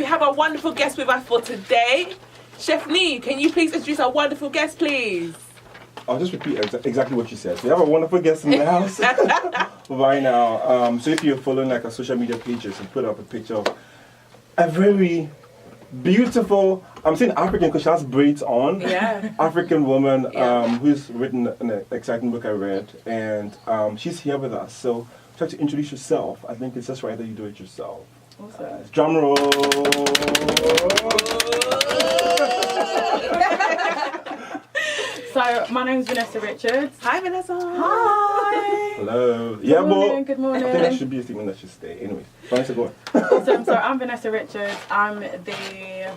have a wonderful guest with us for today. Chef Nee, can you please introduce our wonderful guest, please? I'll just repeat exactly what you said. We have a wonderful guest in the house right now. So if you're following like our social media pages, and put up a picture of a very beautiful, I'm saying African because she has braids on, African woman who's written an exciting book I read, and she's here with us. So try to introduce yourself. I think it's just right that you do it yourself. Awesome. Drum roll. So, my name's Vanessa Richards. Hi, Vanessa. Hi. Hello. Good morning. I think that should be a statement that should stay. Anyway, Vanessa, go on. Awesome. So, I'm Vanessa Richards. I'm the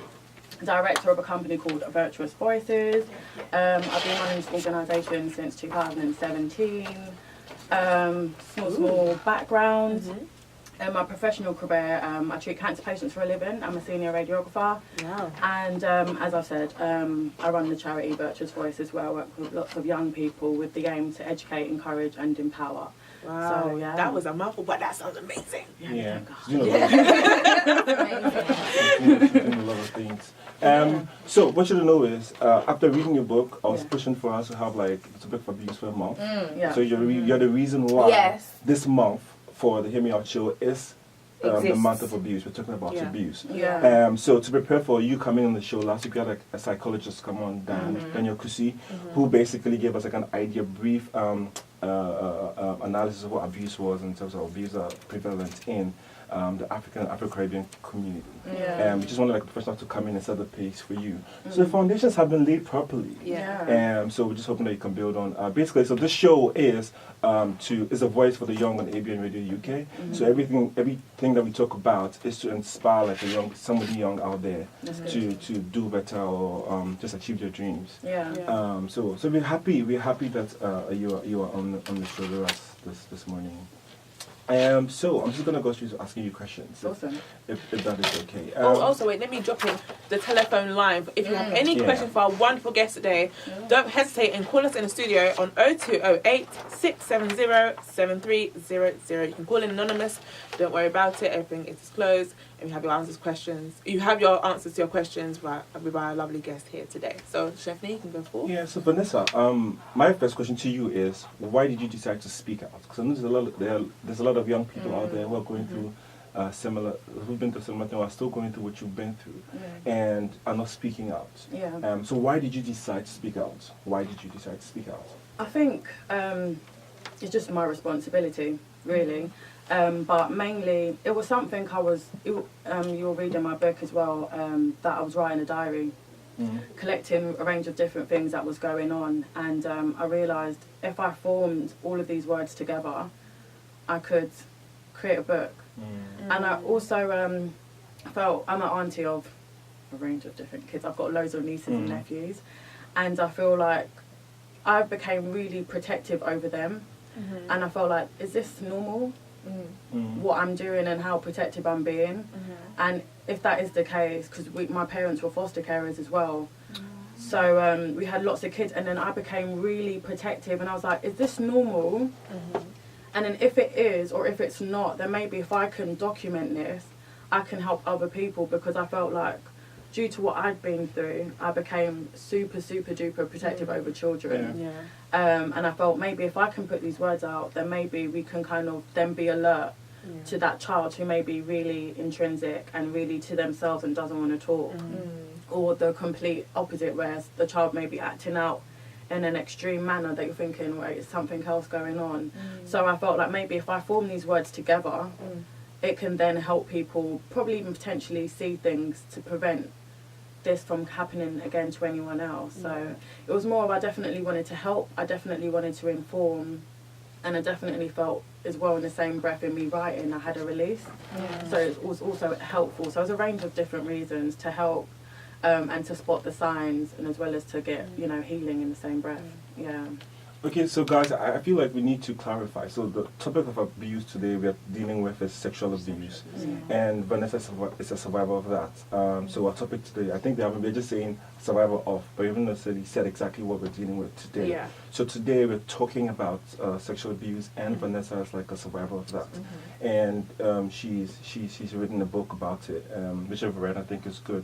director of a company called Virtuous Voices. I've been running this organisation since 2017. Small background. My professional career, I treat cancer patients for a living. I'm a senior radiographer. Wow. And as I've said, I run the charity Virtuous Voices, where I work with lots of young people with the aim to educate, encourage and empower. Wow, so, that was a mouthful, but that sounds amazing. Yeah. Doing a lot of things. So what you don't know is, after reading your book, I was pushing for us to have like it's a book for abuse for a month. So you're the reason why this month for the Hear Me Out show is the month of abuse. We're talking about abuse. So to prepare for you coming on the show last week, we had like a psychologist come on, Daniel Kusi, who basically gave us like an idea, brief analysis of what abuse was in terms of abuse prevalent in the African and Afro-Caribbean community. We just wanted like a professional to come in and set the pace for you. So the foundations have been laid properly. So we're just hoping that you can build on. Basically, so this show is a voice for the young on ABN Radio UK. So everything that we talk about is to inspire like somebody young out there to do better or just achieve their dreams. So we're happy that you are on the show with us this morning. So I'm just going to go straight to asking you questions. Awesome. If that is okay. Also, wait, let me drop in the telephone line. If you have any questions for our wonderful guest today, don't hesitate and call us in the studio on 0208 670 7300. You can call in anonymous. Don't worry about it. Everything is disclosed. And you have your answers to your questions by our lovely guest here today. So, Chef Nee, you can go forward. Yeah, so Vanessa, my first question to you is, why did you decide to speak out? Because I know there's a lot of young people out there who are going through who've been through similar things, are still going through what you've been through, and are not speaking out. So why did you decide to speak out? I think it's just my responsibility, really. But mainly, it was something you'll read in my book as well, that I was writing a diary, collecting a range of different things that was going on. And I realised if I formed all of these words together, I could create a book. And I also felt, I'm an auntie of a range of different kids. I've got loads of nieces and nephews. And I feel like I became really protective over them. And I felt like, is this normal? What I'm doing and how protective I'm being, and if that is the case, because my parents were foster carers as well, so we had lots of kids, and then I became really protective, and I was like, is this normal? And then if it is, or if it's not, then maybe if I can document this, I can help other people, because I felt like due to what I'd been through, I became super duper protective over children. And I felt maybe if I can put these words out, then maybe we can kind of then be alert to that child who may be really intrinsic and really to themselves and doesn't want to talk. Or the complete opposite, where the child may be acting out in an extreme manner that you're thinking, wait, is something else going on? So I felt like maybe if I form these words together, it can then help people probably even potentially see things to prevent this from happening again to anyone else. So it was more of, I definitely wanted to help, I definitely wanted to inform, and I definitely felt as well in the same breath in me writing I had a release. So it was also helpful. So it was a range of different reasons to help and to spot the signs, and as well as to get healing in the same breath. Okay, so guys, I feel like we need to clarify. So the topic of abuse today we are dealing with is sexual abuse, and Vanessa is a survivor of that. So our topic today, I think we're just saying survivor of, but we haven't necessarily said exactly what we're dealing with today. Yeah. So today we're talking about sexual abuse, and Vanessa is like a survivor of that, and she's written a book about it, which I've read. I think is good.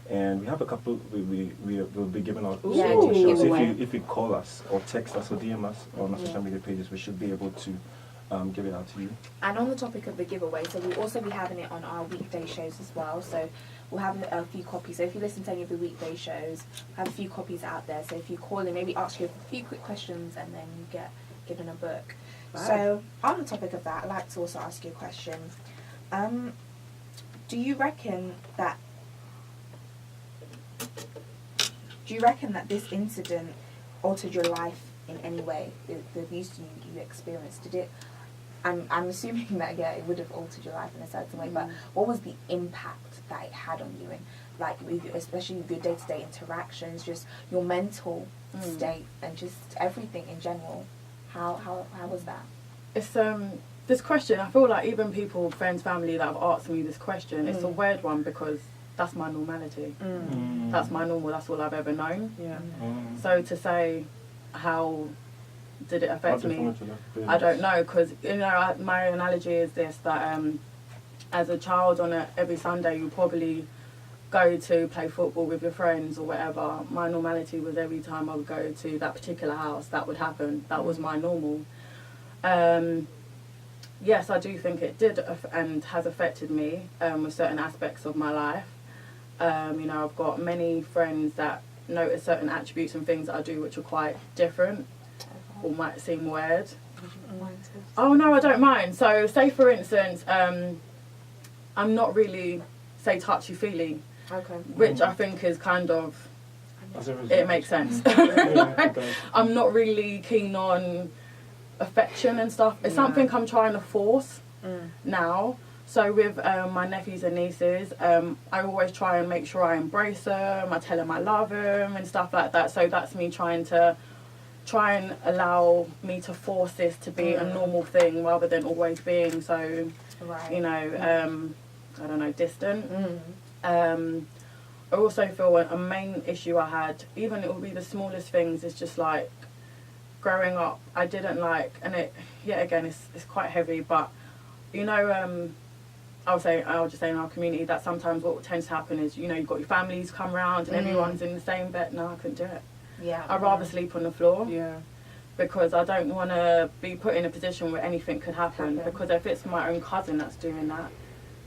And we have a couple. We'll be giving out giveaway. so if you call us or text us or DM us on our social media pages, we should be able to give it out to you. And on the topic of the giveaway, so we'll also be having it on our weekday shows as well. So we'll have a few copies. So if you listen to any of the weekday shows, we'll have a few copies out there. So if you call in, maybe ask you a few quick questions, and then you get given a book. Wow. So on the topic of that, I'd like to also ask you a question. Do you reckon that this incident altered your life in any way? The abuse you experienced, did it? I'm assuming that it would have altered your life in a certain way. But what was the impact that it had on you, and like especially with your day-to-day interactions, just your mental state, and just everything in general? How was that? It's this question. I feel like even people, friends, family that have asked me this question, it's a weird one because that's my normality. That's my normal. That's all I've ever known. Yeah. So to say, how did it affect me? I don't know, because my analogy is this: that as a child every Sunday you probably go to play football with your friends or whatever. My normality was every time I would go to that particular house, that would happen. That was my normal. Yes, I do think it did and has affected me with certain aspects of my life. I've got many friends that notice certain attributes and things that I do which are quite different or might seem weird. Oh no, I don't mind. So say for instance, I'm not really, say, touchy-feely, which I think is kind of, it makes sense. I'm not really keen on affection and stuff. It's something I'm trying to force now. So with my nephews and nieces, I always try and make sure I embrace them, I tell them I love them and stuff like that. So that's me trying and allow me to force this to be a normal thing rather than always being so, I don't know, distant. I also feel a main issue I had, even it would be the smallest things, is just like growing up, I didn't like, and it, again, it's quite heavy, but I'll just say in our community that sometimes what tends to happen is, you've got your families come around and everyone's in the same bed. No, I couldn't do it. Yeah. I'd rather sleep on the floor. Yeah. Because I don't want to be put in a position where anything could happen. Because if it's my own cousin that's doing that,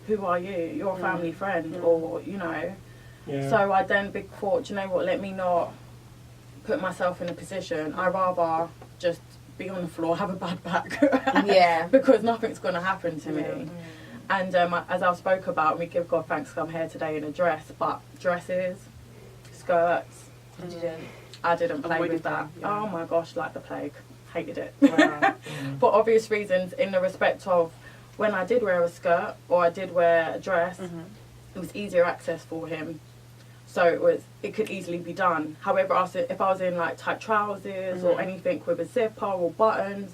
who are you? You're a family friend, or, Yeah. So I then thought, let me not put myself in a position. I'd rather just be on the floor, have a bad back. Because nothing's going to happen to me. And as I spoke about, we give God thanks I'm here today in a dress, but dresses, skirts, I didn't play with that. Yeah. Oh my gosh, like the plague. Hated it. Wow. For obvious reasons, in the respect of when I did wear a skirt or I did wear a dress, it was easier access for him. So it could easily be done. However, if I was in like tight trousers or anything with a zipper or buttons,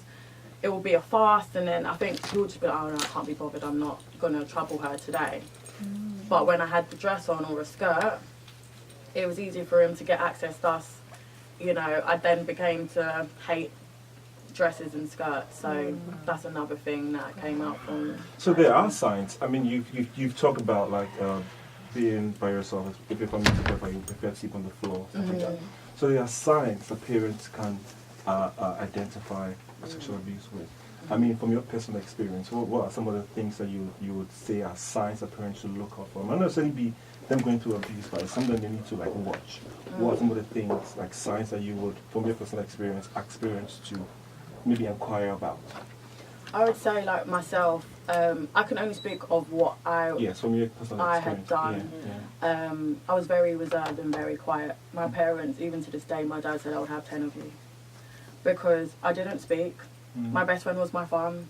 it will be a fast, and then I think he would just be like, oh no, I can't be bothered, I'm not going to trouble her today. But when I had the dress on or a skirt, it was easier for him to get access. Thus, I then began to hate dresses and skirts. So that's another thing that came out from. So there are signs. I mean, you've talked about like being by yourself, if you're coming together, you prefer to sleep on the floor, stuff like that. So there are signs that parents can identify sexual abuse with. I mean, from your personal experience, what are some of the things that you would say are signs that parents should look out for? It might not necessarily be them going through abuse, but it's something they need to like watch. What are some of the things, like signs that you would, from your personal experience to maybe inquire about? I would say, like myself, I can only speak of what from your personal experience. Had done. I was very reserved and very quiet. My parents, even to this day, my dad said I would have 10 of you. Because I didn't speak. My best friend was my thumb.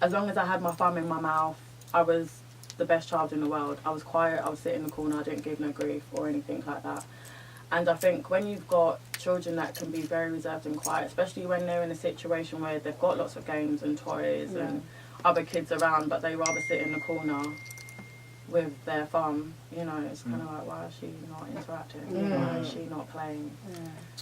As long as I had my thumb in my mouth, I was the best child in the world. I was quiet, I would sit in the corner, I didn't give no grief or anything like that. And I think when you've got children that can be very reserved and quiet, especially when they're in a situation where they've got lots of games and toys and other kids around, but they rather sit in the corner with their thumb, you know, it's kind of like, why is she not interacting? Why is she not playing?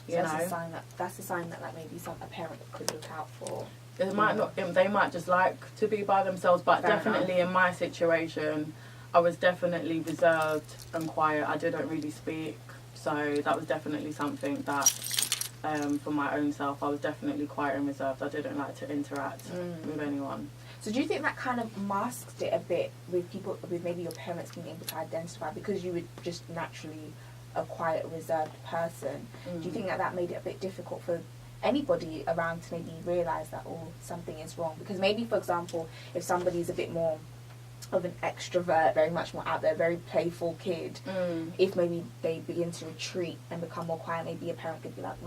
You know? That's a sign that like maybe a parent could look out for. It might not. They might just like to be by themselves, but definitely in my situation, I was definitely reserved and quiet. I didn't really speak, so that was definitely something that, for my own self, I was definitely quiet and reserved. I didn't like to interact with anyone. So do you think that kind of masked it a bit with people, with maybe your parents being able to identify, because you were just naturally a quiet, reserved person? Do you think that made it a bit difficult for anybody around to maybe realise that, oh, something is wrong? Because maybe, for example, if somebody's a bit more of an extrovert, very much more out there, very playful kid, if maybe they begin to retreat and become more quiet, maybe a parent could be like,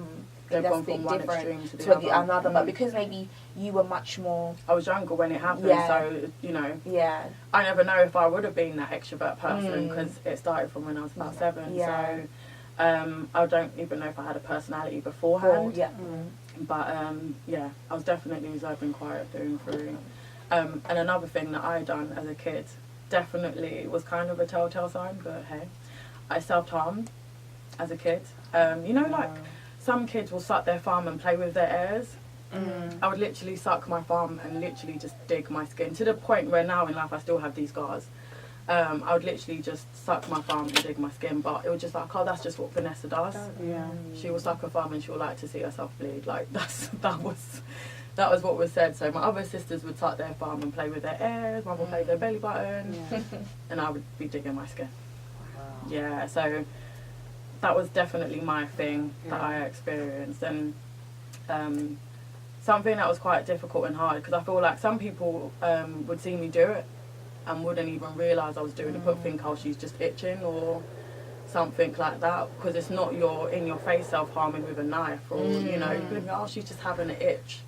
they've that's gone a bit from one different extreme to to the another. But because maybe you were much more... I was younger when it happened, so, you know, I never know if I would have been that extrovert person, because it started from when I was about 7, so I don't even know if I had a personality beforehand. But, I was definitely reserved and quiet through and through. And another thing that I done as a kid definitely was kind of a telltale sign, but hey, I self-harmed as a kid. You know, like, some kids will suck their thumb and play with their ears. I would literally suck my thumb and literally just dig my skin, to the point where now in life I still have these scars. I would literally just suck my thumb and dig my skin, but it was just like, oh, that's just what Vanessa does. She will suck her thumb and she'll like to see herself bleed. Like, that was what was said. So my other sisters would suck their thumb and play with their ears, mum would play with their belly button, and I would be digging my skin. Yeah, so that was definitely my thing that I experienced. And something that was quite difficult and hard, because I feel like some people would see me do it and wouldn't even realise I was doing it, but think, oh, she's just itching or something like that, because it's not in your face self-harming with a knife, or, you know, you think, oh, she's just having an itch.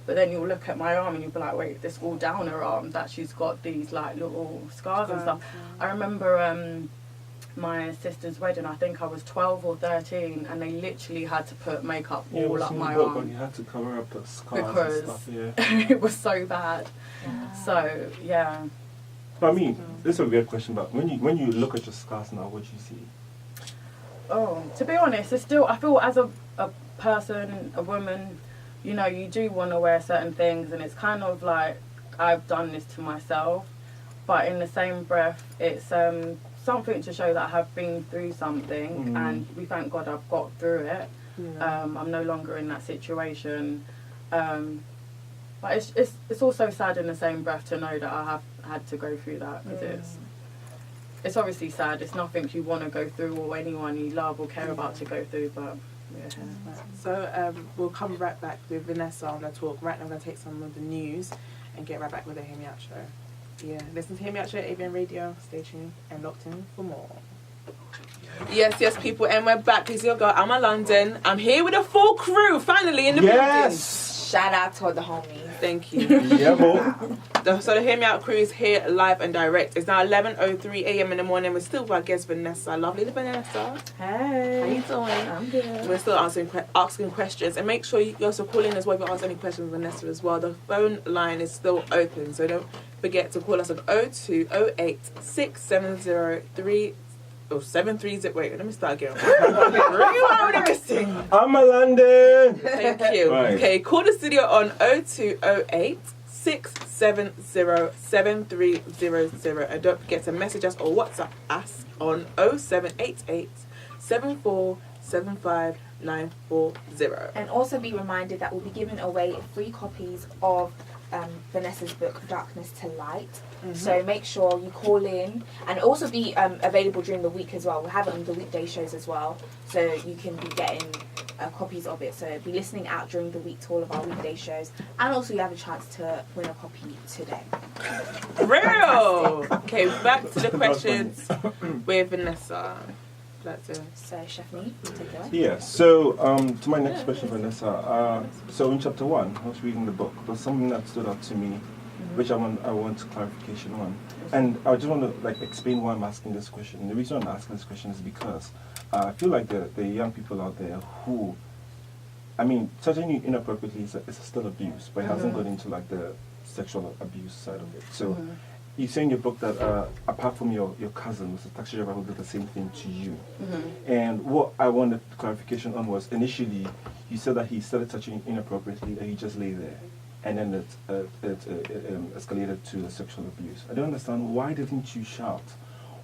But then you'll look at my arm and you'll be like, wait, this all down her arm, that she's got these like little scars and stuff. I remember my sister's wedding, I think I was 12 or 13, and they literally had to put makeup all up my arm. You had to cover up the scars because and stuff, it was so bad. So, yeah. But I mean, this is a weird question, but when you look at your scars now, what do you see? Oh, to be honest, it's still, I feel as a person, a woman, you know, you do want to wear certain things, and it's kind of like, I've done this to myself, but in the same breath, it's something to show that I have been through something, and we thank God I've got through it. I'm no longer in that situation, but it's also sad in the same breath to know that I have had to go through that, because it's obviously sad. It's nothing you want to go through, or anyone you love or care about to go through, but so we'll come right back with Vanessa on the talk. Right now I'm going to take some of the news and get right back with the Hear Me Out show. Yeah, listen to Hear Me Out show, ABN Radio. Stay tuned and locked in for more. Yes, people, and we're back. It's your girl, Amma London. I'm here with a full crew, finally, in the building. Shout out to all the homies. Thank you. Yeah, So the Hear Me Out crew is here live and direct. It's now 11:03 a.m. in the morning. We're still with our guest Vanessa, lovely Vanessa. Hey, how you doing? I'm good. We're still asking questions, and make sure you also call in as well if you ask any questions of Vanessa as well. The phone line is still open, so don't forget to call us on 0208 670 730. Wait, let me start again. I'm a London. Thank you. Right. Okay, call the studio on 0208 670 7300, and don't forget to message us or WhatsApp us on 0788 7475 940. And also be reminded that we'll be giving away free copies of Vanessa's book Darkness to Light. So make sure you call in, and also be available during the week as well. We're having the weekday shows as well, so you can be getting copies of it. So be listening out during the week to all of our weekday shows, and also you have a chance to win a copy today. Real. Okay, back to the questions with Vanessa. So Stephanie, take it away. Yeah, so to my next question, Vanessa. So in chapter 1, I was reading the book. There's something that stood out to me which I want clarification on. And I just want to like explain why I'm asking this question. And the reason I'm asking this question is because I feel like the young people out there who, I mean, touching you inappropriately is still abuse, but it hasn't gone into like the sexual abuse side of it. So you say in your book that apart from your cousin, was a taxi driver who did the same thing to you. And what I wanted clarification on was initially you said that he started touching you inappropriately and he just lay there. And then it escalated to the sexual abuse. I don't understand, why didn't you shout?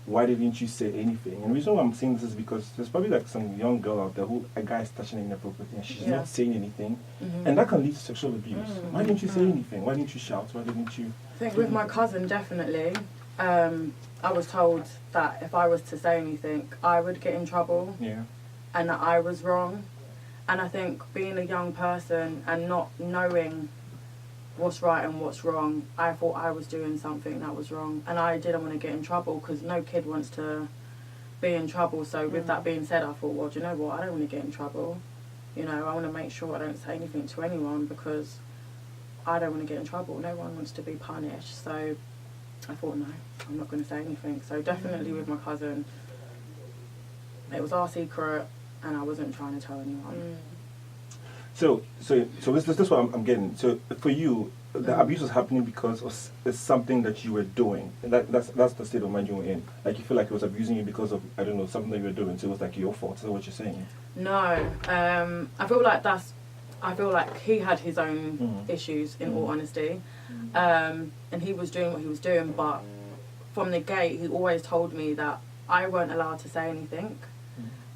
Why didn't you say anything? And the reason why I'm saying this is because there's probably like some young girl out there who a guy is touching her inappropriately and she's not saying anything. And that can lead to sexual abuse. Why didn't you say anything? Why didn't you shout? Why didn't you? I think with my cousin, definitely, I was told that if I was to say anything, I would get in trouble. Yeah. And that I was wrong. And I think being a young person and not knowing what's right and what's wrong, I thought I was doing something that was wrong, and I didn't want to get in trouble because no kid wants to be in trouble. So with that being said, I thought, well, do you know what, I don't want to get in trouble. You know, I want to make sure I don't say anything to anyone because I don't want to get in trouble. No one wants to be punished. So I thought, no, I'm not going to say anything. So definitely with my cousin, it was our secret and I wasn't trying to tell anyone. So this is what I'm getting. So for you, the abuse was happening because it's something that you were doing. And that's the state of mind you were in. Like you feel like it was abusing you because of, I don't know, something that you were doing. So it was like your fault. Is that what you're saying? No, I feel like he had his own issues, in all honesty, and he was doing what he was doing. But from the gate, he always told me that I weren't allowed to say anything,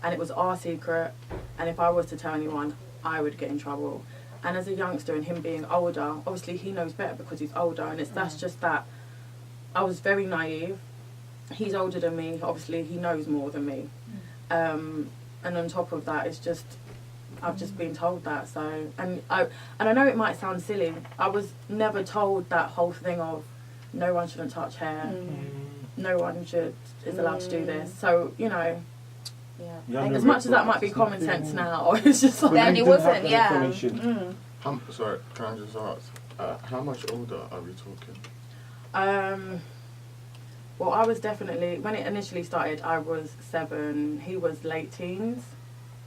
and it was our secret. And if I was to tell anyone, I would get in trouble. And as a youngster and him being older, obviously he knows better because he's older, and that's just that I was very naive. He's older than me, obviously he knows more than me. And on top of that, it's just I've just been told that. So and I know it might sound silly, I was never told that whole thing of no one shouldn't touch hair, no one is allowed to do this. So, you know, as much as that might be common sense now, it's just like... Then it wasn't, Sorry, can I just ask, how much older are we talking? Well, I was definitely... When it initially started, I was 7. He was late teens.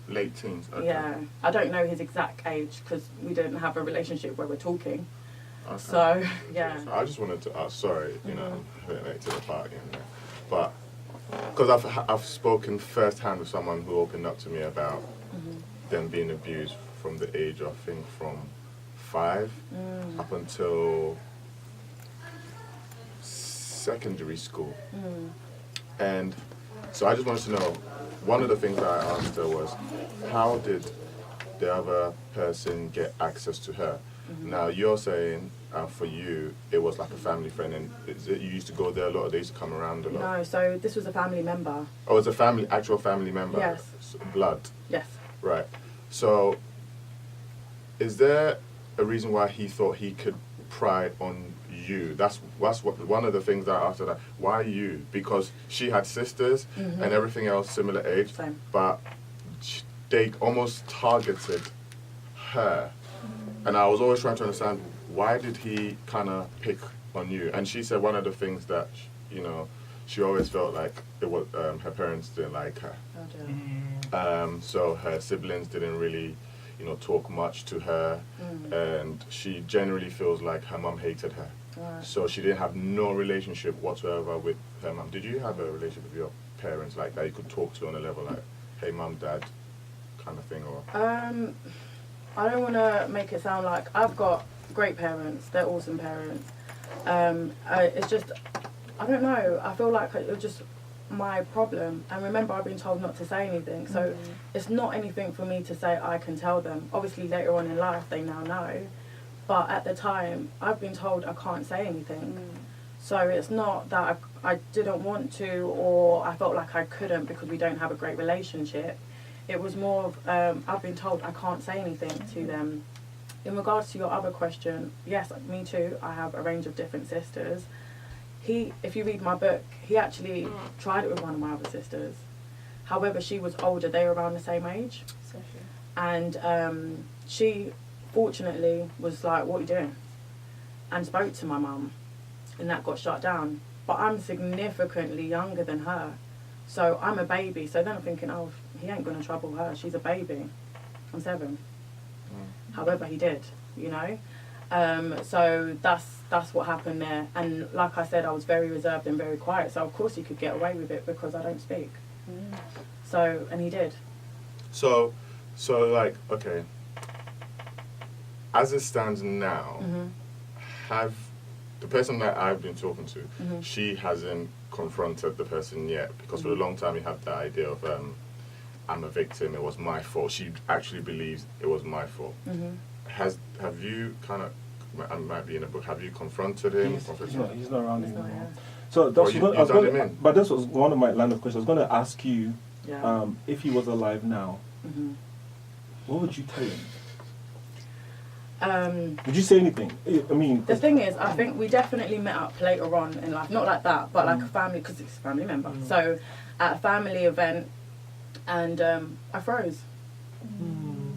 Late teens, okay. Yeah. I don't know his exact age because we didn't have a relationship where we're talking. Okay. So, yeah. So I just wanted to ask, sorry, you know, I'm a bit late to the party, but... Because I've spoken firsthand with someone who opened up to me about them being abused from the age, I think, from 5 up until secondary school. And so I just wanted to know, one of the things that I asked her was, how did the other person get access to her? Now, you're saying for you, it was like a family friend, and you used to go there a lot, or they used to come around a lot? No, so this was a family member. Oh, it's actual family member? Yes. Blood? Yes. Right. So, is there a reason why he thought he could pry on you? That's what one of the things that I asked her, that, why you? Because she had sisters and everything else similar age, but they almost targeted her. And I was always trying to understand, why did he kind of pick on you? And she said one of the things that, you know, she always felt like it was her parents didn't like her. So her siblings didn't really, you know, talk much to her. And she generally feels like her mum hated her. So she didn't have no relationship whatsoever with her mum. Did you have a relationship with your parents like that you could talk to on a level like, hey, mum, dad, kind of thing? Or I don't want to make it sound like I've got great parents. They're awesome parents. It's just, I don't know. I feel like it was just my problem. And remember, I've been told not to say anything. So it's not anything for me to say I can tell them. Obviously, later on in life, they now know. But at the time, I've been told I can't say anything. So it's not that I didn't want to, or I felt like I couldn't because we don't have a great relationship. It was more of, I've been told I can't say anything to them. In regards to your other question, yes, me too, I have a range of different sisters. If you read my book, he actually tried it with one of my other sisters. However, she was older, they were around the same age. And she, fortunately, was like, what are you doing? and spoke to my mum, and that got shut down. But I'm significantly younger than her, so I'm a baby. So then I'm thinking, oh, he ain't gonna trouble her. She's a baby. I'm 7. However, he did, you know. So that's what happened there. And like I said, I was very reserved and very quiet. So of course he could get away with it because I don't speak. So, and he did. So like, okay. As it stands now, have the person that I've been talking to, she hasn't confronted the person yet, because for a long time you have the idea of I'm a victim, it was my fault. She actually believes it was my fault. Have you kind of, I might be in a book, have you confronted him? He's not around anymore. Yeah. So that's but this was one of my line of questions. I was going to ask you, if he was alive now, what would you tell him? Would you say anything? I mean, the thing is, I think we definitely met up later on in life, not like that, but like a family, because it's a family member. So at a family event, and I froze.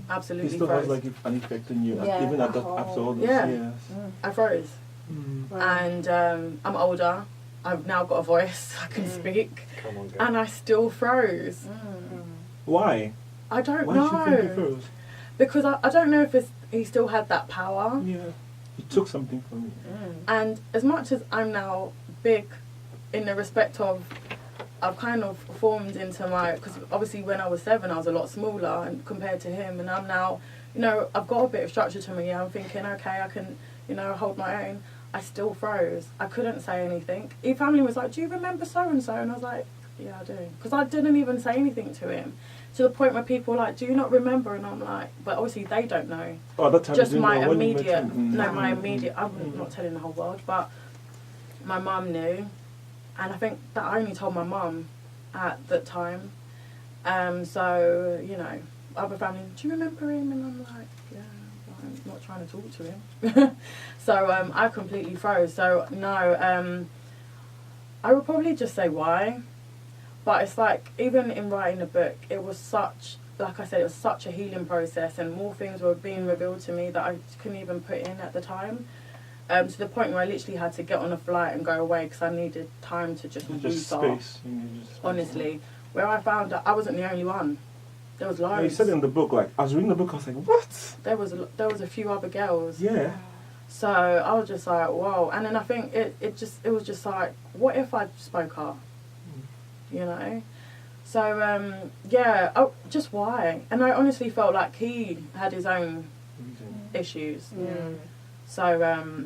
Absolutely he still froze. has like an effect on you, Yeah, even after all those years. I froze. And I'm older. I've now got a voice. I can speak. Come on, girl. And I still froze. Why? I don't Why know. do you think he froze? Because I don't know if he still had that power. Yeah, he took something from you. And as much as I'm now big in the respect of, I've kind of formed into my, because obviously when I was 7 I was a lot smaller and compared to him, and I'm now, you know, I've got a bit of structure to me. I'm thinking, okay, I can, you know, hold my own. I still froze. I couldn't say anything. His family was like, do you remember so and so? And I was like, yeah, I do. Because I didn't even say anything to him. To the point where people were like, do you not remember? And I'm like, but obviously they don't know. Oh, that time Just you didn't my know when you immediate, met him. no, my immediate, I'm not telling the whole world, but my mum knew. And I think that I only told my mum at that time. So, you know, other family, do you remember him? And I'm like, yeah, I'm not trying to talk to him. So I completely froze. So no, I would probably just say why. But it's like, even in writing the book, it was such, like I said, it was such a healing process, and more things were being revealed to me that I couldn't even put in at the time. To the point where I literally had to get on a flight and go away because I needed time to just restart. Space. You need just space. Honestly, where I found out I wasn't the only one. There was loads. Yeah, you said it in the book, like, I was reading the book, I was like, what? There was a few other girls. Yeah. So I was just like, whoa. And then I think it was just like, what if I spoke up? You know? So, just why? And I honestly felt like he had his own issues. So,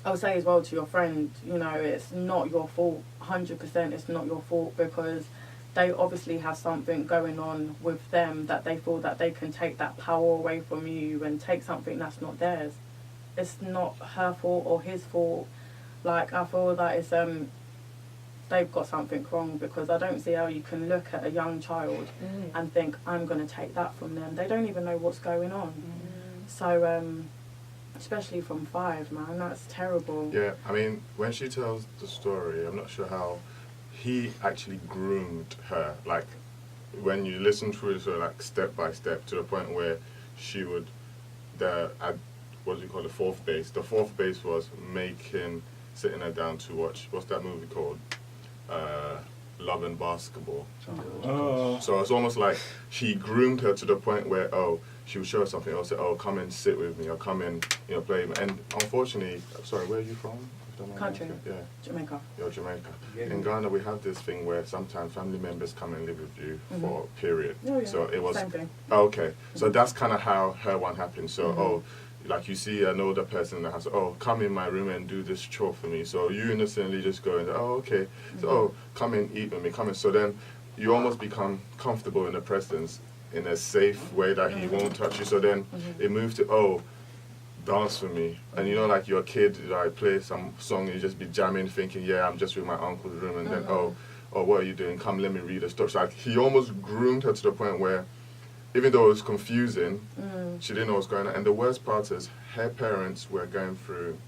I would say as well to your friend, you know, it's not your fault, 100% it's not your fault, because they obviously have something going on with them that they feel that they can take that power away from you and take something that's not theirs. It's not her fault or his fault. Like, I feel that it's, they've got something wrong, because I don't see how you can look at a young child and think, I'm going to take that from them. They don't even know what's going on. So, especially from 5, man, that's terrible. Yeah, I mean, when she tells the story, I'm not sure how he actually groomed her. Like, when you listen through it, sort of like step by step, to the point where she would, what do you call the 4th base? The 4th base was sitting her down to watch, what's that movie called? Love and Basketball. So it's almost like he groomed her to the point where, she would show her something else, say, come and sit with me, or come and, you know, play. And unfortunately, sorry, where are you from? Country. Yeah. Jamaica. You're Jamaica. Yeah. In Ghana, we have this thing where sometimes family members come and live with you for a period. Oh, yeah. So it was, same thing. Okay. So that's kind of how her one happened. So, like you see an older person in the house, come in my room and do this chore for me. So you innocently just go and, okay. So, come and eat with me, come in. So then you almost become comfortable in the presence in a safe way that he won't touch you. So then it moved to, dance for me. And you know, like you're a kid, I play some song, you just be jamming, thinking, yeah, I'm just with my uncle's room. And then, what are you doing? Come, let me read a story. So like, he almost groomed her to the point where, even though it was confusing, she didn't know what was going on. And the worst part is, her parents were going through,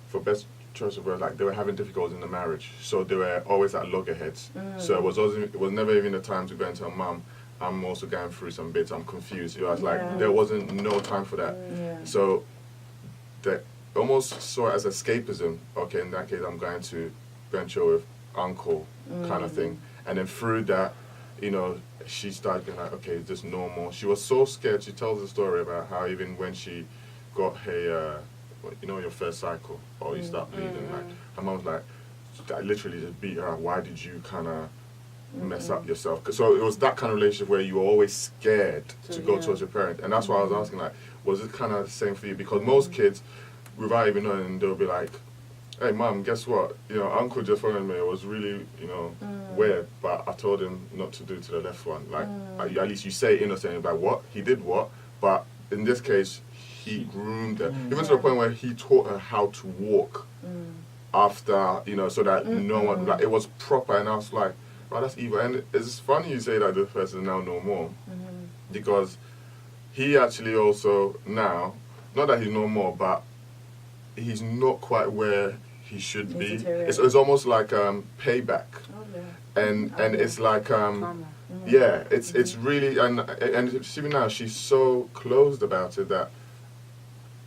for best choice of words, like they were having difficulties in the marriage. So they were always at loggerheads. So it was never even the time to go and tell mum, I'm also going through some bits, I'm confused. It was like, there wasn't no time for that. So almost saw it as escapism. Okay, in that case, I'm going to venture with uncle, kind of thing. And then through that, you know, she started being like, okay, is this normal? She was so scared. She tells a story about how even when she got her, you know, your first cycle, or you start bleeding, like, her mom was like, I literally just beat her up. Why did you kind of mess up yourself? So it was that kind of relationship where you were always scared to go towards your parent. And that's why I was asking, like, was it kind of the same for you? Because most kids, without even knowing, they'll be like, hey, mum, guess what? You know, uncle just phoned me. It was really, you know, weird, but I told him not to do to the left one. Like, at least you say innocent, like, what? He did what? But in this case, he groomed her. Even to the point where he taught her how to walk after, you know, so that no one, like, it was proper. And I was like, wow, that's evil. And it's funny you say that this person now know more, because he actually also now, not that he know more, but he's not quite where he should be. It's almost like payback. And it's like yeah, it's really, and see now she's so closed about it that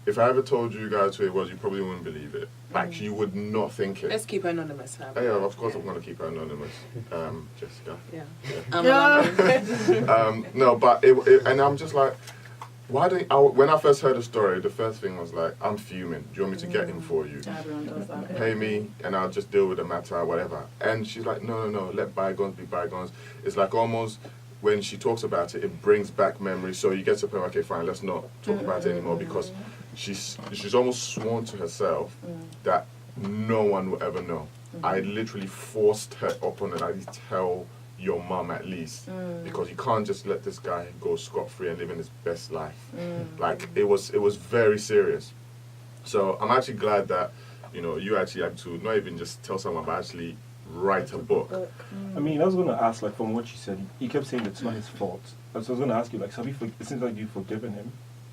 if I ever told you guys who it was, you probably wouldn't believe it. Like, you would not think it. Let's keep her anonymous. Yeah, of course I'm going to keep her anonymous. Jessica. Yeah. No, but and I'm just like, why don't when I first heard the story, the first thing was like, I'm fuming. Do you want me to get him for you? Everyone does that. Pay me and I'll just deal with the matter, whatever. And she's like, no, let bygones be bygones. It's like almost when she talks about it, it brings back memories. So you get to the point, okay, fine, let's not talk about it anymore, because she's almost sworn to herself that no one will ever know. I literally forced her upon it. I did tell your mum at least, because you can't just let this guy go scot-free and living his best life. Like, it was very serious. So I'm actually glad that, you know, you actually had to not even just tell someone, but actually write a book. I mean, I was going to ask, like, from what you said, he kept saying it's not his fault. So I was going to ask you, like, it seems like you've forgiven him.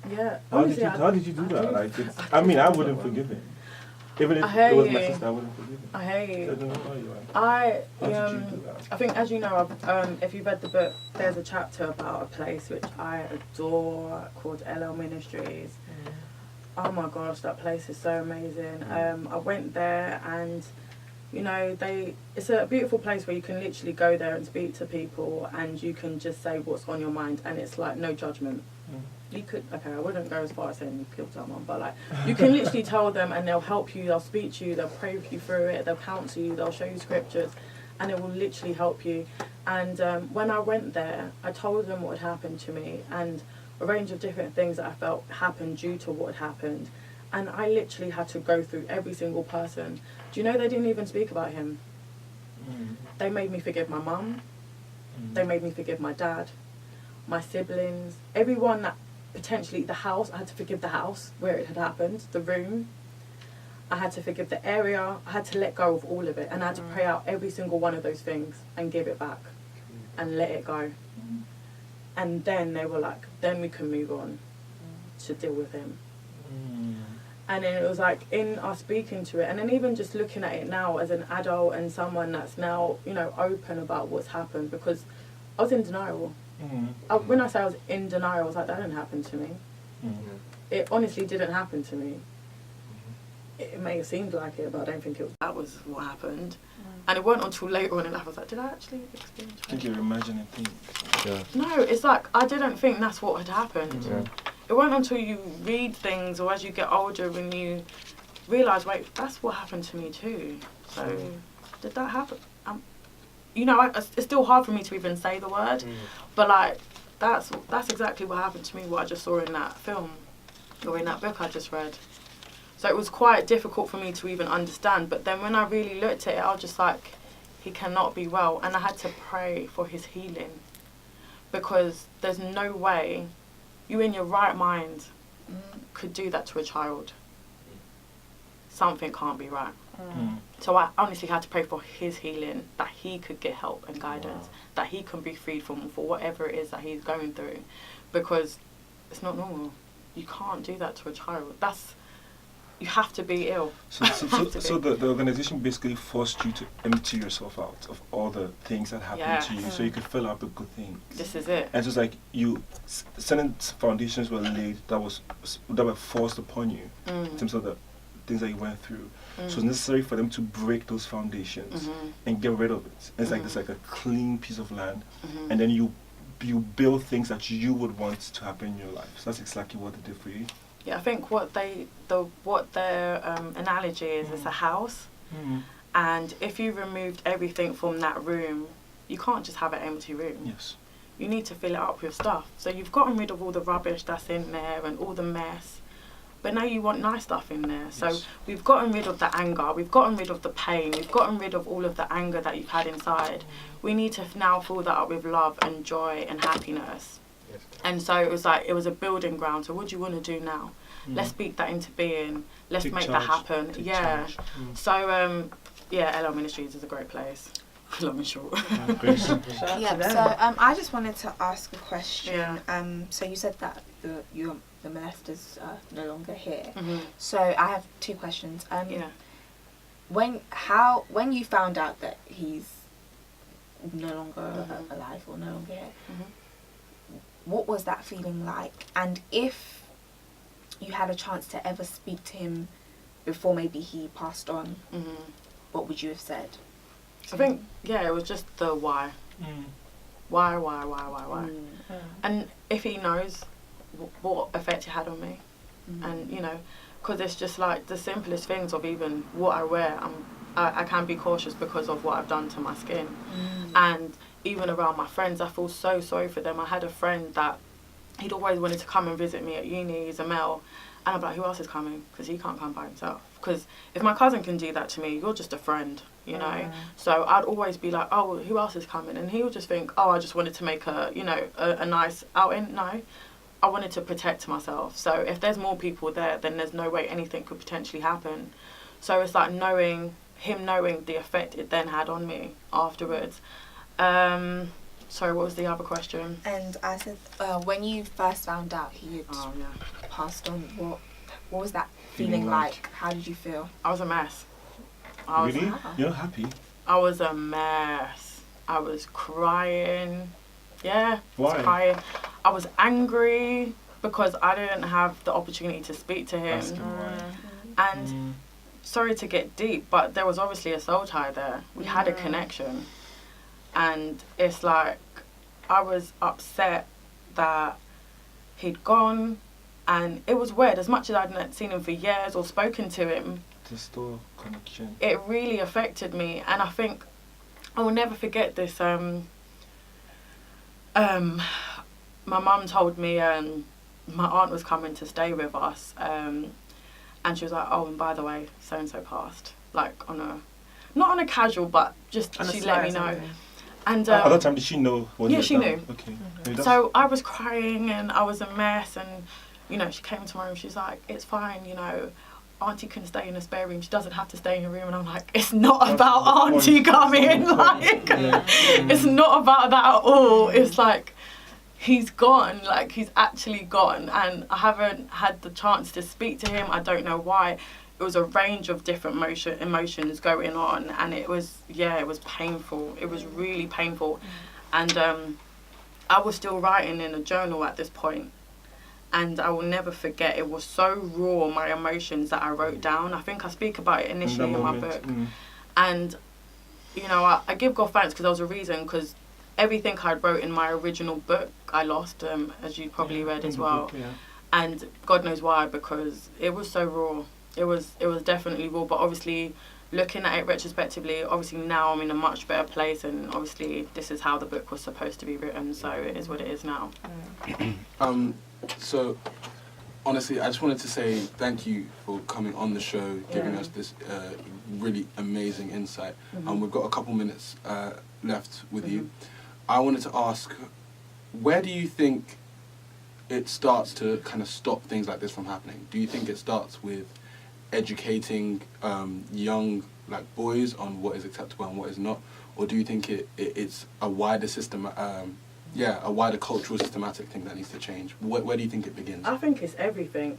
Yeah. How did you do that? Like, I mean, I wouldn't forgive him. Even if it was my sister, I wouldn't forgive him. I hear you. I don't know why you are. I How did you do that? I think, as you know, if you've read the book, there's a chapter about a place which I adore called LL Ministries. Oh my gosh, that place is so amazing. I went there, and you know, it's a beautiful place where you can literally go there and speak to people, and you can just say what's on your mind, and it's like no judgment. You could, okay, I wouldn't go as far as saying you killed someone, but like, you can literally tell them and they'll help you, they'll speak to you, they'll pray with you through it, they'll counsel you, they'll show you scriptures, and it will literally help you. And when I went there, I told them what had happened to me and a range of different things that I felt happened due to what had happened. And I literally had to go through every single person. Do you know they didn't even speak about him? They made me forgive my mum. They made me forgive my dad, my siblings, everyone that potentially, the house. I had to forgive the house where it had happened, the room. I had to forgive the area. I had to let go of all of it, and I had to pray out every single one of those things and give it back and let it go. And then they were like, then we can move on to deal with him. And then it was like, in our speaking to it, and then even just looking at it now as an adult and someone that's now, you know, open about what's happened, because I was in denial. When I say I was in denial, I was like, that didn't happen to me. It honestly didn't happen to me. It may have seemed like it, but I don't think that was what happened. And it wasn't until later on in life I was like, did I actually experience it? I think you're imagining things. Yeah. No, it's like, I didn't think that's what had happened. It wasn't until you read things or as you get older when you realise, wait, that's what happened to me too. So, did that happen? You know, it's still hard for me to even say the word, but like, that's exactly what happened to me, what I just saw in that film, or in that book I just read. So it was quite difficult for me to even understand, but then when I really looked at it, I was just like, he cannot be well, and I had to pray for his healing, because there's no way you in your right mind could do that to a child. Something can't be right. So I honestly had to pray for his healing, that he could get help and guidance, that he can be freed from for whatever it is that he's going through, because it's not normal. You can't do that to a child. You have to be ill. So the organization basically forced you to empty yourself out of all the things that happened to you, so you could fill out the good things. This is it. And just like certain foundations were laid that were forced upon you in terms of the things that you went through. So it's necessary for them to break those foundations and get rid of it. It's like it's like a clean piece of land, and then you build things that you would want to happen in your life. So that's exactly what they did for you. Yeah, I think what their analogy is a house, and if you removed everything from that room, you can't just have an empty room. Yes. You need to fill it up with stuff. So you've gotten rid of all the rubbish that's in there and all the mess, but now you want nice stuff in there. So we've gotten rid of the anger, we've gotten rid of the pain, we've gotten rid of all of the anger that you've had inside. We need to now fill that up with love and joy and happiness. And so it was a building ground. So what do you want to do now? Let's speak that into being. Let's make that happen. So LL Ministries is a great place. Long and short. I just wanted to ask a question. Yeah. So you said that the molesters are no longer here. So I have two questions. When you found out that he's no longer alive or no longer here, what was that feeling like? And if you had a chance to ever speak to him before maybe he passed on, what would you have said? I think, it was just the why. Why? And if he knows what effect it had on me, and, because it's just like the simplest things of even what I wear, I can be cautious because of what I've done to my skin. And even around my friends, I feel so sorry for them. I had a friend that he'd always wanted to come and visit me at uni, he's a male, and I'm like, who else is coming? Because he can't come by himself. Because if my cousin can do that to me, you're just a friend, So I'd always be like, oh, who else is coming? And he would just think, oh, I just wanted to make a nice outing. No, I wanted to protect myself. So if there's more people there, then there's no way anything could potentially happen. So it's like knowing the effect it then had on me afterwards. Sorry, what was the other question? And I said, when you first found out he had passed on, what was that feeling like? How did you feel? I was a mess. Really? You're happy? I was a mess. I was crying. Yeah. Why? I was crying. I was angry because I didn't have the opportunity to speak to him. Ask him why. And sorry to get deep, but there was obviously a soul tie there. We had a connection. And it's like, I was upset that he'd gone, and it was weird. As much as I'd not seen him for years or spoken to him, there's still a connection. It really affected me, and I think I will never forget this. My mum told me my aunt was coming to stay with us, and she was like, oh, and by the way, so and so passed, like not on a casual, but just she let me know. And at that time, did she know? She knew. Okay. So I was crying and I was a mess, and she came to my room. She's like, "It's fine, Auntie can stay in a spare room. She doesn't have to stay in your room." And I'm like, "It's not about Auntie coming. Like, it's not about that at all. It's like he's gone. Like he's actually gone, and I haven't had the chance to speak to him. I don't know why." It was a range of different emotions going on, and it was painful. It was really painful. And I was still writing in a journal at this point, and I will never forget, it was so raw, my emotions that I wrote down. I think I speak about it initially in my book. And I give God thanks because there was a reason, because everything I wrote in my original book I lost, as you probably read as well. And God knows why, because it was so raw. It was definitely raw, but obviously looking at it retrospectively, obviously now I'm in a much better place, and obviously this is how the book was supposed to be written, so it is what it is now. So honestly, I just wanted to say thank you for coming on the show, giving us this really amazing insight. We've got a couple minutes left with you. I wanted to ask, where do you think it starts to kind of stop things like this from happening? Do you think it starts with educating young boys on what is acceptable and what is not, or do you think it's a wider system, a wider cultural systematic thing that needs to change? Where do you think it begins? I think it's everything.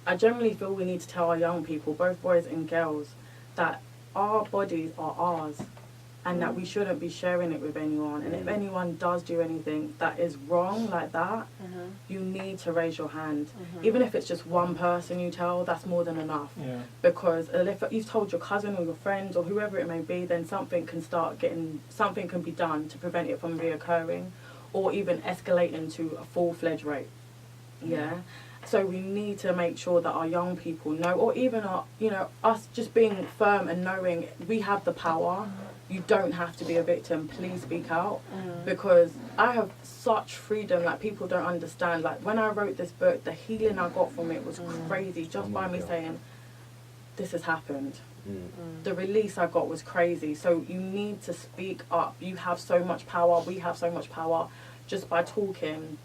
I generally feel we need to tell our young people, both boys and girls, that our bodies are ours, and that we shouldn't be sharing it with anyone. And if anyone does do anything that is wrong like that, you need to raise your hand. Even if it's just one person you tell, that's more than enough. Yeah. Because if you've told your cousin or your friends or whoever it may be, then something can be done to prevent it from reoccurring, or even escalating to a full-fledged rape. Yeah. So we need to make sure that our young people know, or even us just being firm and knowing we have the power. You don't have to be a victim. Please speak out. Because I have such freedom, like people don't understand. Like when I wrote this book, the healing I got from it was crazy, just by me saying, this has happened. The release I got was crazy. So you need to speak up. You have so much power. We have so much power just by talking.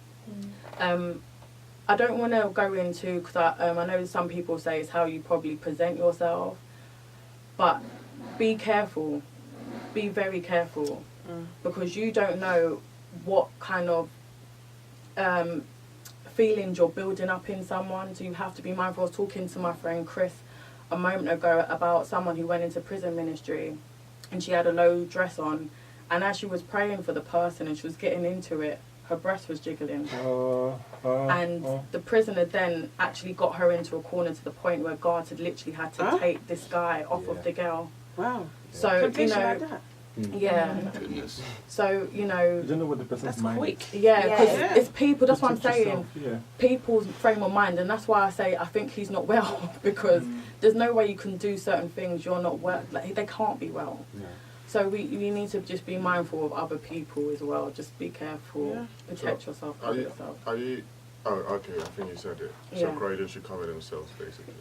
I don't want to go into, because I know some people say it's how you probably present yourself, but be careful. Be very careful, because you don't know what kind of feelings you're building up in someone, so you have to be mindful. I was talking to my friend Chris a moment ago about someone who went into prison ministry, and she had a low dress on, and as she was praying for the person and she was getting into it, her breast was jiggling. And the prisoner then actually got her into a corner to the point where guards had literally had to take this guy off of the girl. Wow. So, Temptation like that. Yeah. Goodness. So, You don't know what the person's That's mind quick. is. yeah, because Yeah. it's people, that's what I'm Protect saying. yourself, People's frame of mind, and that's why I say I think he's not well, because there's no way you can do certain things you're not well, like they can't be well. So you need to just be mindful of other people as well. Just be careful, protect yourself, cover yourself. Oh, okay, I think you said it. So Yeah. Croydon should cover themselves, basically.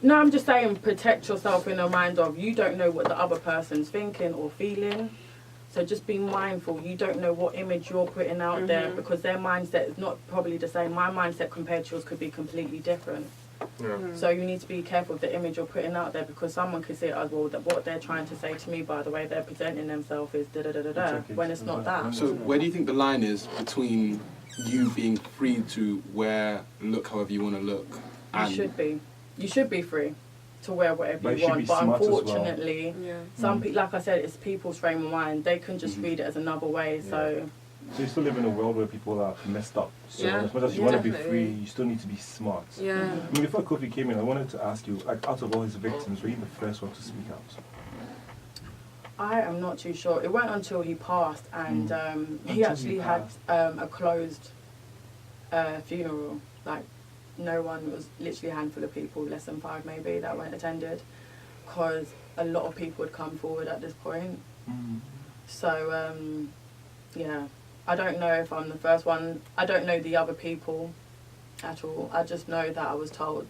No, I'm just saying protect yourself in the mind of you don't know what the other person's thinking or feeling. So just be mindful. You don't know what image you're putting out there, because their mindset is not probably the same. My mindset compared to yours could be completely different. Yeah. So you need to be careful of the image you're putting out there, because someone could see it as, well, that what they're trying to say to me by the way they're presenting themselves is da-da-da-da-da, when it's not that. So where do you think the line is between you being free to look however you want to look? And You should be free to wear whatever But you you should want, be but smart as well. unfortunately, some people, like I said, it's people's frame of mind. They can just read it as another way. So So you still live in a world where people are messed up. So Yeah. as much as you Yeah, want to be definitely. free, you still need to be smart. Yeah. I mean, before Kofi came in, I wanted to ask you, like, out of all his victims, were you the first one to speak out? I am not too sure. It went until he passed, and he Until actually he had passed. a closed funeral. Like, no one, it was literally a handful of people, less than 5 maybe, that went attended, because a lot of people had come forward at this point. So, yeah, I don't know if I'm the first one. I don't know the other people at all. I just know that I was told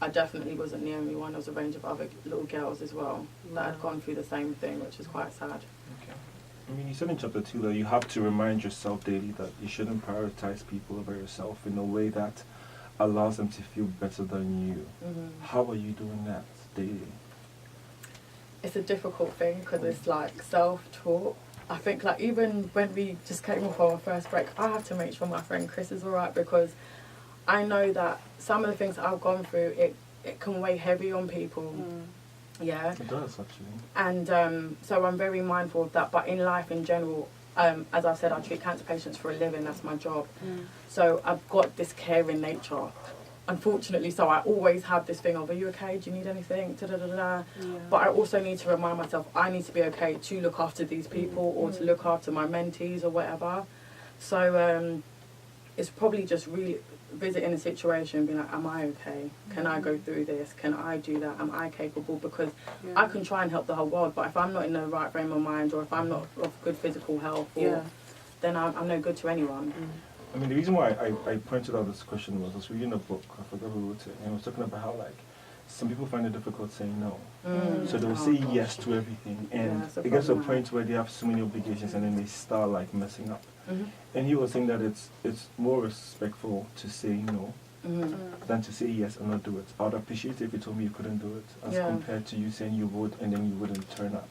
I definitely wasn't the only one. There was a range of other little girls as well that had gone through the same thing, which is quite sad. Okay. I mean, you said in chapter 2 that you have to remind yourself daily that you shouldn't prioritize people over yourself in a way that allows them to feel better than you. How are you doing that daily? It's a difficult thing, because it's like self-talk. I think, like, even when we just came off our first break, I have to make sure my friend Chris is alright, because I know that some of the things that I've gone through, it can weigh heavy on people. Yeah. It does, actually. And so I'm very mindful of that. But in life in general, as I've said, I treat cancer patients for a living. That's my job. So I've got this caring nature, unfortunately. So I always have this thing of, are you okay? Do you need anything? Da-da-da-da. But I also need to remind myself I need to be okay to look after these people, or to look after my mentees or whatever. So it's probably just really visiting a situation, being like, am I okay? Can I go through this? Can I do that? Am I capable? Because I can try and help the whole world, but if I'm not in the right frame of mind, or if I'm not of good physical health, then I'm no good to anyone. I mean, the reason why I pointed out this question was I was reading a book, I forgot who wrote it, and it was talking about how, like, some people find it difficult saying no. So they'll say yes to everything, and it gets to a point where they have so many obligations, and then they start, like, messing up. And he was saying that it's more respectful to say no than to say yes and not do it. I would appreciate it if you told me you couldn't do it, as Yeah. compared to you saying you would and then you wouldn't turn up.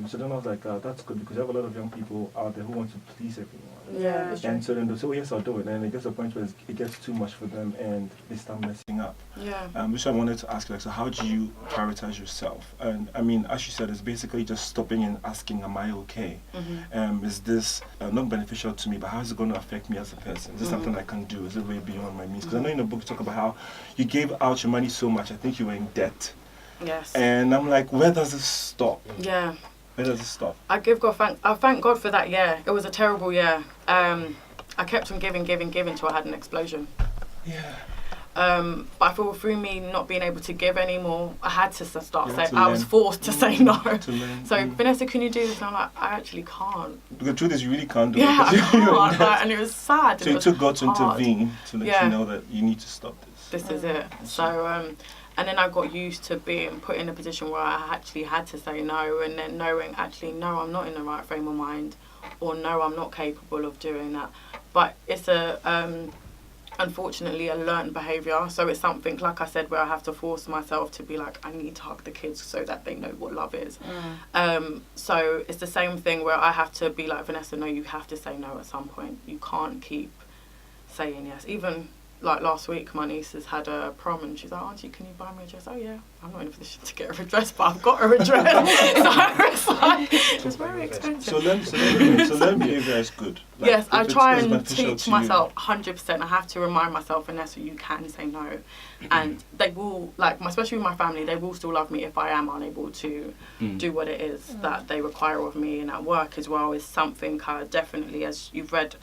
So then I was like, that's good, because you have a lot of young people out there who want to please everyone. Yeah, it's true. And so then they'll say, oh yes, I'll do it. And it gets to a point where it gets too much for them and they start messing up. Yeah. Which I wanted to ask you, like, so how do you prioritize yourself? And I mean, as you said, it's basically just stopping and asking, am I okay? Is this not beneficial to me, but how is it going to affect me as a person? Is this something I can do? Is it way beyond my means? Because I know in the book you talk about how you gave out your money so much, I think you were in debt. Yes. And I'm like, where does this stop? Yeah. Where does it stop? I thank God for that year. It was a terrible year. I kept on giving till I had an explosion. Yeah. But I feel through me not being able to give anymore, I had to start You had saying, to I was learn. forced to say no. To learn. So, Vanessa, can you do this? And I'm like, I actually can't. The truth is, you really can't do Yeah, it. I can't. Like, and it was sad. So and you it took was God to hard. intervene to let Yeah. you know that you need to stop this. This is it. So, and then I got used to being put in a position where I actually had to say no, and then knowing actually, no, I'm not in the right frame of mind, or no, I'm not capable of doing that. But it's unfortunately a learned behaviour. So it's something, like I said, where I have to force myself to be like, I need to hug the kids so that they know what love is. So it's the same thing where I have to be like, Vanessa, no, you have to say no at some point. You can't keep saying yes. Even like last week, my niece has had a prom and she's like, Auntie, can you buy me a dress? Oh yeah, I'm not in a position to get her a dress, but I've got her a dress. So it's like, it's very expensive. So learn behavior is good. Like, Yes, I if try it's and beneficial teach to you. myself 100%. I have to remind myself, Vanessa, you can say no. And they will, like, especially with my family, they will still love me if I am unable to do what it is that they require of me. And at work as well is something definitely, as you've read,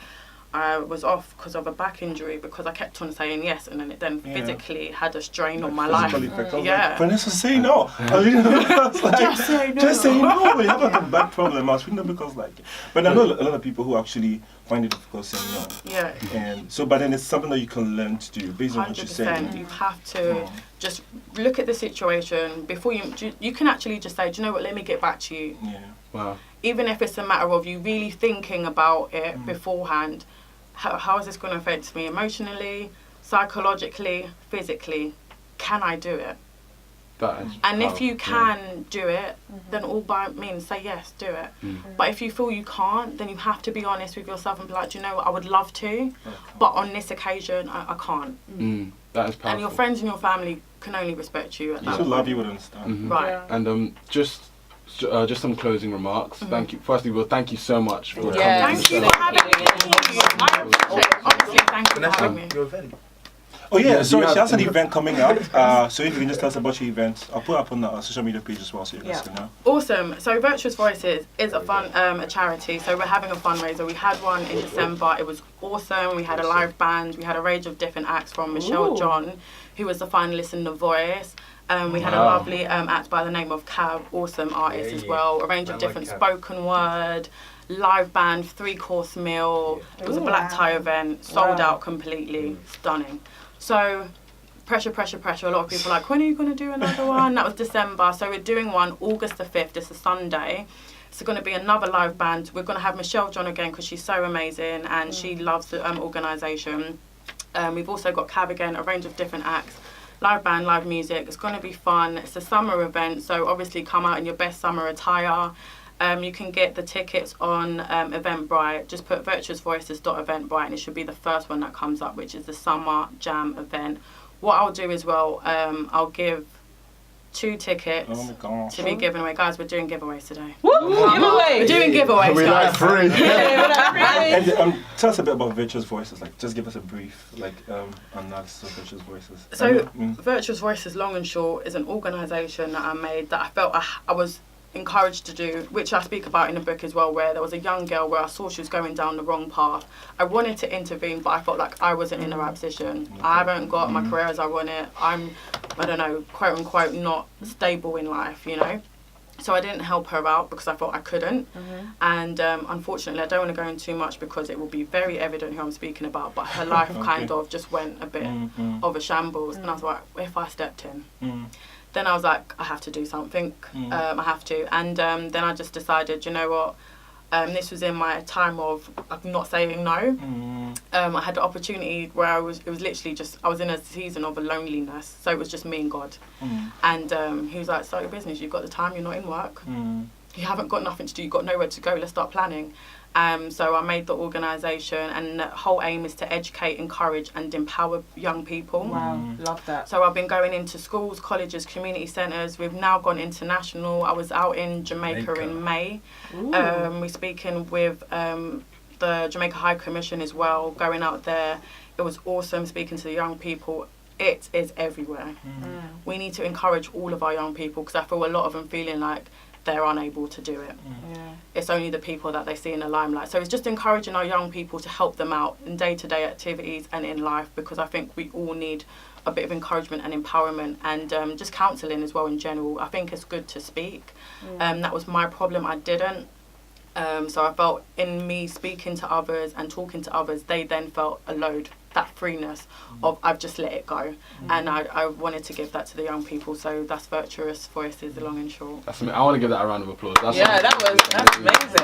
I was off because of a back injury because I kept on saying yes, and then it physically had a strain on my life. Like, Vanessa, say no. I was like, Just say no. Just say no. You have like a back problem. I was thinking because but I know a lot of people who actually find it difficult saying no. Yeah. And so, but then it's something that you can learn to do based on what you're 100%. saying. You have to just look at the situation before you can actually just say, do you know what, let me get back to you. Yeah. Wow. Even if it's a matter of you really thinking about it beforehand. How is this going to affect me emotionally, psychologically, physically? Can I do it? And if you can do it, then all by means say yes, do it. But if you feel you can't, then you have to be honest with yourself and be like, do you know what, I would love to, but on this occasion, I can't. That is powerful. And your friends and your family can only respect you at that People point. love you would understand. Right. And just some closing remarks. Thank you. Firstly, well, thank you so much for coming. Thank you for having me. I appreciate it. Honestly, thank you for having me. Your event. Oh yeah, Yeah, sorry, you she have- has an event coming up. So if you can just tell us about your event, I'll put it up on the social media page as well, so you guys can know. Awesome. So Virtuous Voices is a fun a charity. So we're having a fundraiser. We had one in December. It was awesome. We had a live band. We had a range of different acts from Michelle John, who was the finalist in The Voice. We had a lovely act by the name of Cav, awesome artist as well. A range of different spoken word, live band, 3-course meal. It was a black tie event, sold out completely, stunning. So pressure. A lot of people are like, when are you going to do another one? That was December. So we're doing one August the 5th. It's a Sunday. It's going to be another live band. We're going to have Michelle John again because she's so amazing and she loves the organisation. We've also got Cav again, a range of different acts. Live band, live music. It's going to be fun. It's a summer event, so obviously come out in your best summer attire. You can get the tickets on Eventbrite. Just put virtuousvoices.eventbrite and it should be the first one that comes up, which is the Summer Jam event. What I'll do as well, I'll give 2 tickets to be given away. Guys, we're doing giveaways today. Giveaway. We're doing giveaways, We like guys. free. And tell us a bit about Virtuous Voices. Like, just give us a brief analysis of Virtuous Voices. So, Virtuous Voices, long and short, is an organisation that I made that I felt I was encouraged to do, which I speak about in the book as well, where there was a young girl where I saw she was going down the wrong path. I wanted to intervene, but I felt like I wasn't in the right position. I haven't got my career as I want it. I'm, I don't know, quote unquote, not stable in life, you know. So I didn't help her out because I thought I couldn't. And unfortunately, I don't want to go into too much because it will be very evident who I'm speaking about, but her life kind of just went a bit of a shambles. And I was like, if I stepped in? Then I was like, I have to do something. I have to. And then I just decided, you know what? This was in my time of not saying no. I had the opportunity where it was literally just, I was in a season of a loneliness. So it was just me and God. And he was like, start your business. You've got the time. You're not in work. You haven't got nothing to do. You've got nowhere to go. Let's start planning. So I made the organisation, and the whole aim is to educate, encourage and empower young people. Wow, love that. So I've been going into schools, colleges, community centres. We've now gone international. I was out in Jamaica in May. We're speaking with the Jamaica High Commission as well, going out there. It was awesome speaking to the young people. It is everywhere. We need to encourage all of our young people, because I feel a lot of them feeling like they're unable to do it. It's only the people that they see in the limelight. So it's just encouraging our young people to help them out in day-to-day activities and in life, because I think we all need a bit of encouragement and empowerment, and just counselling as well in general. I think it's good to speak. That was my problem. I didn't. So I felt in me speaking to others and talking to others, they then felt a load, that freeness of I've just let it go. And I wanted to give that to the young people. So that's Virtuous Voices, the long and short. That's amazing. I want to give that a round of applause. That's that's amazing.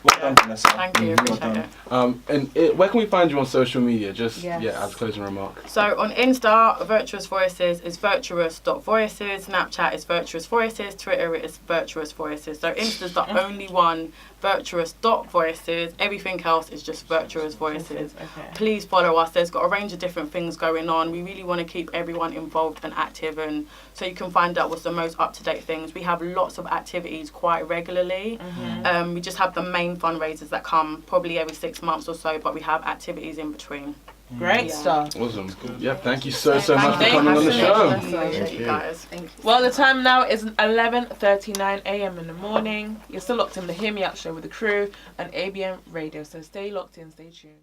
Well done, Vanessa. Thank you, appreciate it. And where can we find you on social media? Just as a closing remark. So on Insta, Virtuous Voices is virtuous.voices, Snapchat is Virtuous Voices, Twitter is Virtuous Voices. So Insta's the only one, virtuous.voices. Everything else is just Virtuous Voices. Please follow us. There's got a range of different things going on. We really want to keep everyone involved and active, and so you can find out what's the most up-to-date things. We have lots of activities quite regularly. We just have the main fundraisers that come probably every 6 months or so, but we have activities in between. Great stuff. Awesome. Thank you so much for coming on the show. Thank you guys. Thank you. Well, the time now is 11:39 a.m. in the morning. You're still locked in the Hear Me Out show with the crew on ABM Radio, so stay locked in, stay tuned.